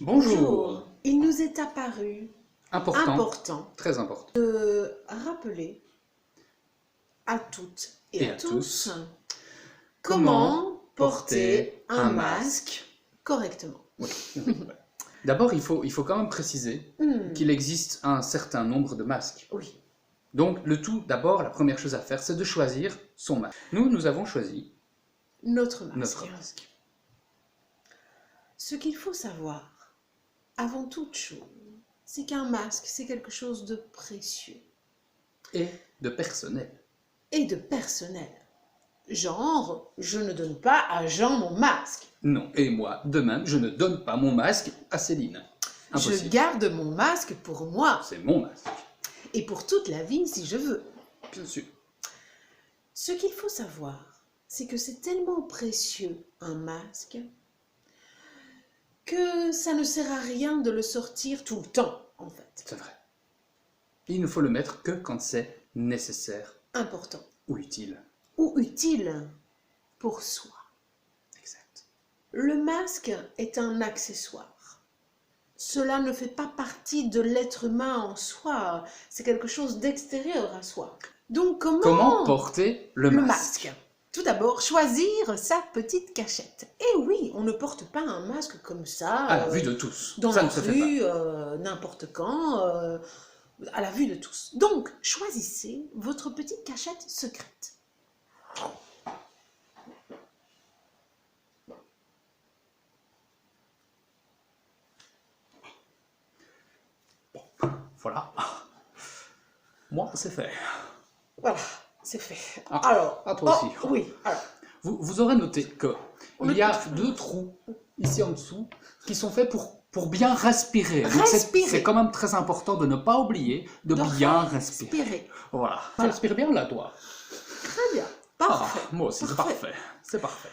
Bonjour. Il nous est apparu important très important, de rappeler à toutes et à tous comment porter un masque correctement. Oui. D'abord, il faut quand même préciser qu'il existe un certain nombre de masques. Oui. Donc, le tout, d'abord, la première chose à faire, c'est de choisir son masque. Nous avons choisi Notre masque. notre masque. Ce qu'il faut savoir, avant toute chose, c'est qu'un masque, c'est quelque chose de précieux. Et de personnel. Et de personnel. Genre, je ne donne pas à Jean mon masque. Non, et moi, de même, je ne donne pas mon masque à Céline. Impossible. Je garde mon masque pour moi. C'est mon masque. Et pour toute la vie, si je veux. Bien sûr. Ce qu'il faut savoir, c'est que c'est tellement précieux, un masque, que ça ne sert à rien de le sortir tout le temps, en fait. C'est vrai. Il ne faut le mettre que quand c'est nécessaire. Important. Ou utile. Ou utile pour soi. Exact. Le masque est un accessoire. Cela ne fait pas partie de l'être humain en soi. C'est quelque chose d'extérieur à soi. Donc comment porter le masque? Tout d'abord, choisir sa petite cachette. Et oui, on ne porte pas un masque comme ça. À la vue de tous. Dans ça la ne se rue, fait pas. n'importe quand, à la vue de tous. Donc, choisissez votre petite cachette secrète. Voilà. Moi, c'est fait. Voilà, c'est fait. Ah, alors, à toi aussi. Oui, alors. Vous aurez noté qu'il y a 2 trous ici en dessous qui sont faits pour bien respirer. C'est quand même très important de ne pas oublier de bien respirer. Voilà. Tu respires bien là, toi? Très bien. Parfait. Ah, moi aussi, c'est parfait. C'est parfait.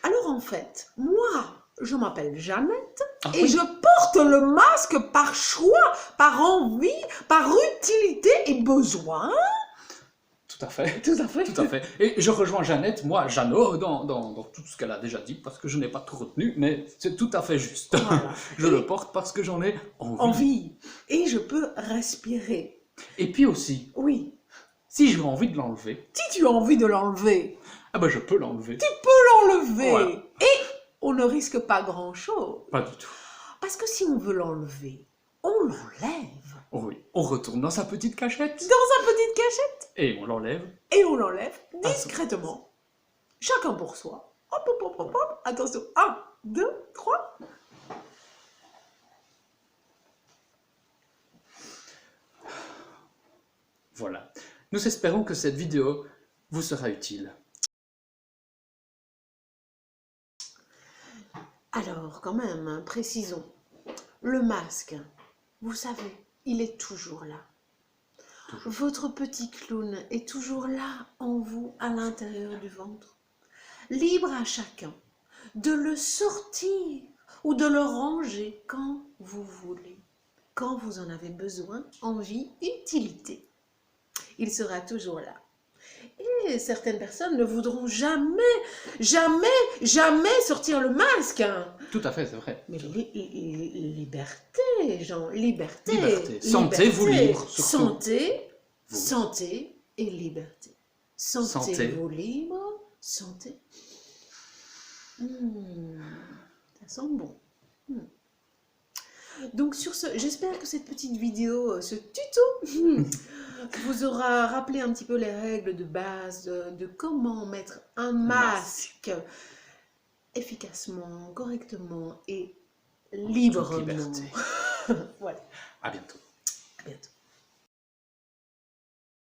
Alors en fait, moi, je m'appelle Jeannette et oui. je porte le masque par choix, par envie, par utilité et besoin. Tout à fait. Tout à fait. Tout à fait. Et je rejoins Jeannette, moi, Jeannot, dans tout ce qu'elle a déjà dit, parce que je n'ai pas tout retenu, mais c'est tout à fait juste. Voilà. Je le porte parce que j'en ai envie. Envie. Et je peux respirer. Et puis aussi, oui, si j'ai envie de l'enlever, si tu as envie de l'enlever, ah ben je peux l'enlever. tu peux l'enlever. Voilà. Et on ne risque pas grand-chose. Pas du tout. Parce que si on veut l'enlever, on l'enlève. Oh oui, on retourne dans sa petite cachette. Dans sa petite cachette. Et on l'enlève. Et on l'enlève discrètement. Chacun pour soi. Hop, hop, hop, hop, hop. Attention. 1, 2, 3. Voilà. Nous espérons que cette vidéo vous sera utile. Alors, quand même, précisons. Le masque, vous savez, il est toujours là. Toujours. Votre petit clown est toujours là en vous, à l'intérieur du ventre. Libre à chacun de le sortir ou de le ranger quand vous voulez, quand vous en avez besoin, envie, utilité. Il sera toujours là. Et certaines personnes ne voudront jamais sortir le masque. Tout à fait, c'est vrai. Mais liberté, Jean, liberté. Liberté. Sentez-vous libre, surtout. Santé et liberté. Sentez-vous libre, santé. Ça sent bon. Donc sur ce, j'espère que cette petite vidéo, ce tuto, vous aura rappelé un petit peu les règles de base de comment mettre un masque efficacement, correctement et librement. Toute liberté. Voilà. À bientôt. À bientôt.